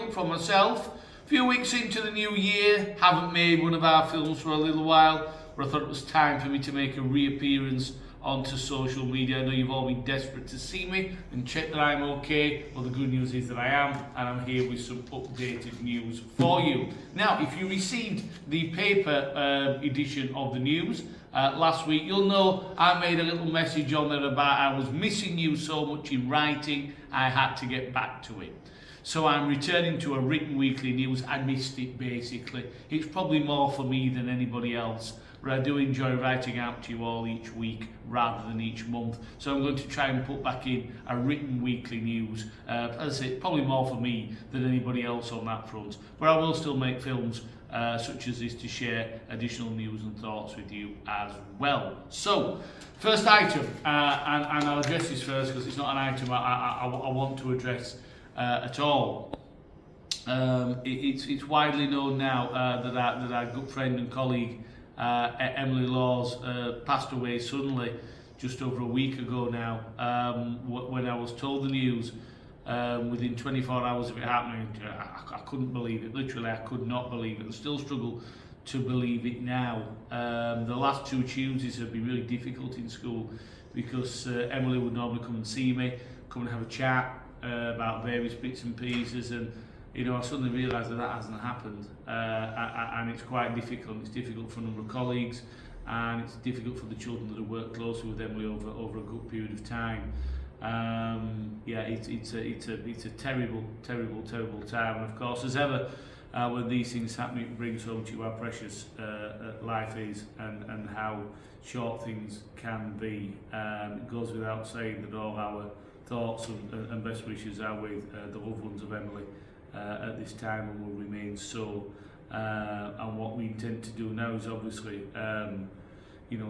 you for myself. A few weeks into the new year, haven't made one of our films for a little while, but I thought it was time for me to make a reappearance onto social media. I know you've all been desperate to see me and check that I'm okay. Well, the good news is that I am, and I'm here with some updated news for you. Now, if you received the paper edition of the news last week, you'll know I made a little message on there about I was missing you so much in writing, I had to get back to it. So I'm returning to a written weekly news. I missed it, basically. It's probably more for me than anybody else, but I do enjoy writing out to you all each week rather than each month. So I'm going to try and put back in a written weekly news. As I say, probably more for me than anybody else on that front. But I will still make films such as this to share additional news and thoughts with you as well. So, first item, and I'll address this first because it's not an item I want to address at all. It's widely known now that our good friend and colleague Emily Laws passed away suddenly just over a week ago now. When I was told the news, within 24 hours of it happening, I couldn't believe it. Literally, I could not believe it. I still struggle to believe it now. The last 2 Tuesdays have been really difficult in school because Emily would normally come and see me, come and have a chat about various bits and pieces, and I suddenly realised that hasn't happened, and it's quite difficult. It's difficult for a number of colleagues, and it's difficult for the children that have worked closely with Emily over a good period of time. It's a terrible time, and of course, as ever, when these things happen, it brings home to you how precious life is and how short things can be. It goes without saying that all our thoughts and best wishes are with the loved ones of Emily at this time, and will remain so. And what we intend to do now is obviously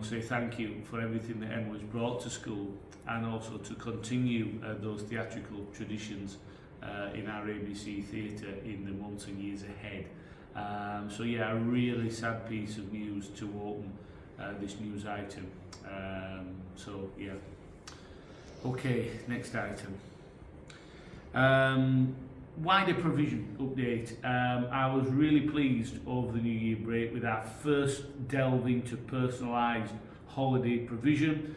say thank you for everything that Emily's brought to school, and also to continue those theatrical traditions in our ABC theatre in the months and years ahead. A really sad piece of news to open this news item. Okay, next item. Wider provision update. I was really pleased over the New Year break with our first delve into personalised holiday provision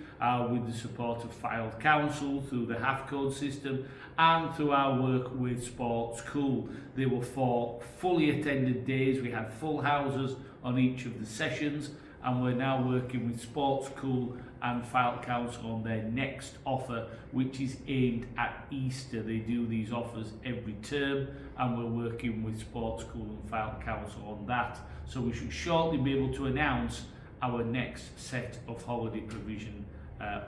with the support of Fylde Council through the half code system and through our work with Sports Cool. There were 4 fully attended days. We had full houses on each of the sessions, and we're now working with Sports Cool and Fylde Council on their next offer, which is aimed at Easter. They do these offers every term, and we're working with Sports Cool and Fylde Council on that. So we should shortly be able to announce our next set of holiday provision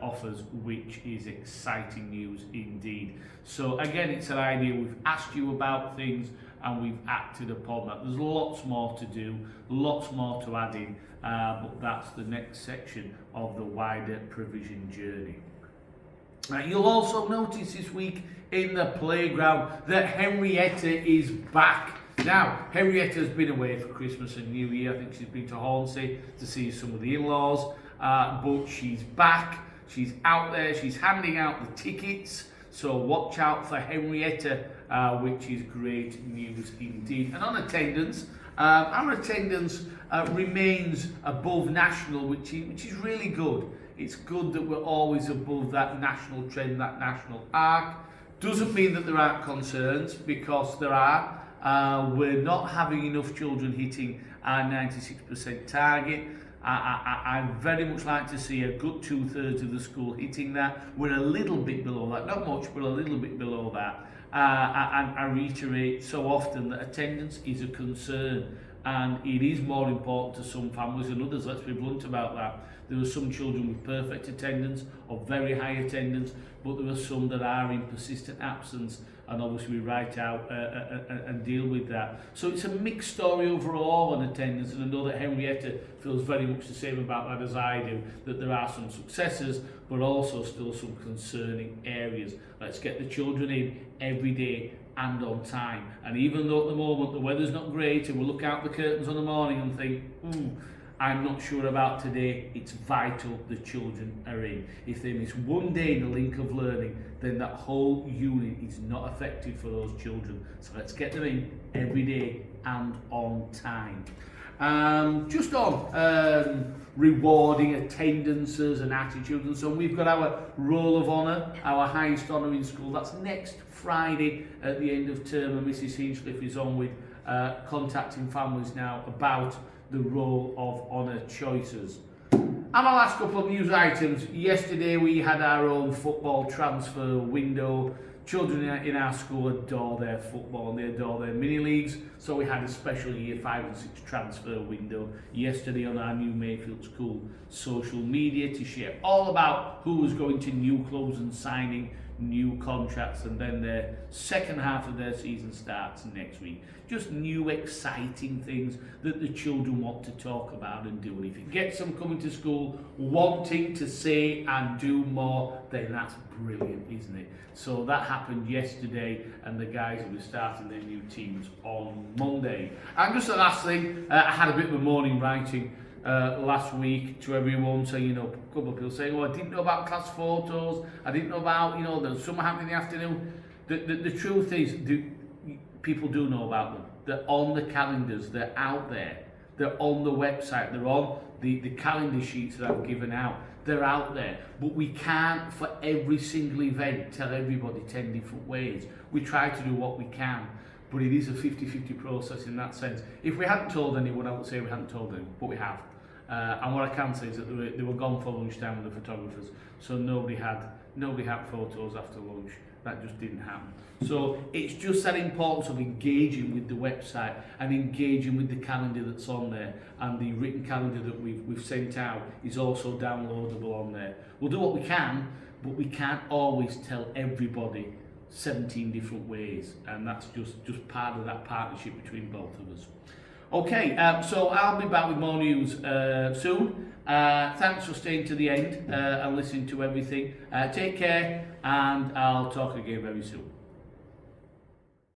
offers, which is exciting news indeed. So again, it's an idea. We've asked you about things and we've acted upon that. There's lots more to do, lots more to add in, but that's the next section of the wider provision journey. You'll also notice this week in the playground that Henrietta is back. Now, Henrietta's been away for Christmas and New Year. I think she's been to Hornsey to see some of the in-laws, but she's back. She's out there. She's handing out the tickets. So watch out for Henrietta, which is great news indeed. And on attendance, our attendance remains above national, which is really good. It's good that we're always above that national trend, that national arc. Doesn't mean that there aren't concerns, because there are. We're not having enough children hitting our 96% target. I'd very much like to see a good 2/3 of the school hitting that. We're a little bit below that, not much, but a little bit below that. And I reiterate so often that attendance is a concern, and it is more important to some families than others. Let's be blunt about that. There are some children with perfect attendance or very high attendance, but there are some that are in persistent absence, and obviously we write out and deal with that. So it's a mixed story overall on attendance, and I know that Henrietta feels very much the same about that as I do, that there are some successes, but also still some concerning areas. Let's get the children in every day and on time. And even though at the moment the weather's not great, and we'll look out the curtains on the morning and think, I'm not sure about today. It's vital the children are in. If they miss one day in the link of learning, then that whole unit is not effective for those children. So let's get them in every day and on time. Just on rewarding attendances and attitudes and so on, we've got our Roll of Honour, our highest honour in school. That's next Friday at the end of term, and Mrs Hinchcliffe is on with contacting families now about the Roll of Honour choices. And my last couple of news items. Yesterday we had our own football transfer window. Children in our school adore their football and they adore their mini leagues, so we had a special year 5 and 6 transfer window yesterday on our new Mayfield School social media to share all about who was going to new clubs and signing new contracts, and then their second half of their season starts next week. Just new exciting things that the children want to talk about and do, and if you get some coming to school wanting to say and do more, then that's brilliant, isn't it? So that happened yesterday, and the guys will be starting their new teams on Monday. And just the last thing, I had a bit of a morning writing last week to everyone, so a couple of people saying, I didn't know about class photos, I didn't know about, there's summer happening in the afternoon. The truth is, people do know about them. They're on the calendars, they're out there, they're on the website, they're on the calendar sheets that I've given out. They're out there, but we can't for every single event tell everybody 10 different ways. We try to do what we can, but it is a 50-50 process in that sense. If we hadn't told anyone, I would say we hadn't told anyone, but we have. And what I can say is that they were gone for lunchtime with the photographers, so nobody had photos after lunch. That just didn't happen. So it's just that importance of engaging with the website and engaging with the calendar that's on there, and the written calendar that we've sent out is also downloadable on there. We'll do what we can, but we can't always tell everybody 17 different ways, and that's just part of that partnership between both of us. Okay, so I'll be back with more news soon. Thanks for staying to the end and listening to everything. Take care, and I'll talk again very soon.